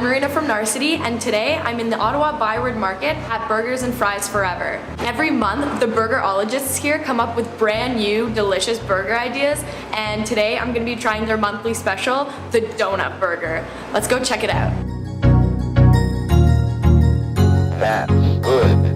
Marina from Narcity, and today I'm in the Ottawa Byward Market at Burgers and Fries Forever. Every month, the burgerologists here come up with brand new, delicious burger ideas, and today I'm gonna be trying their monthly special, the donut burger. Let's go check it out. That's good.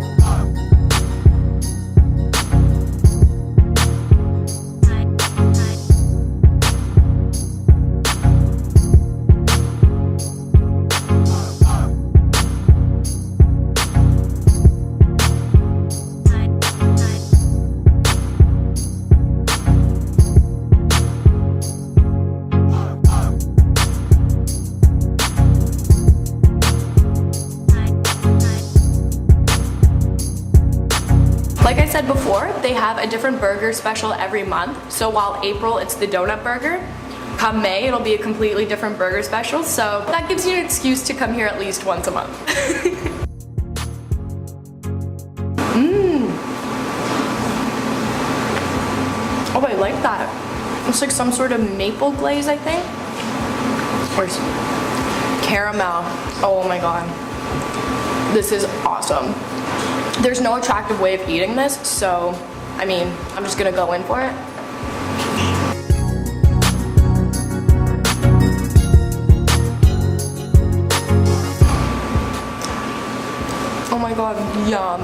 Like I said before, they have a different burger special every month. So while April it's the donut burger, come May it'll be a completely different burger special. So that gives you an excuse to come here at least once a month. Oh, I like that. It's like some sort of maple glaze, I think. Or caramel. Oh my god. This is awesome. There's no attractive way of eating this, so, I mean, I'm just gonna go in for it. Oh my god, yum.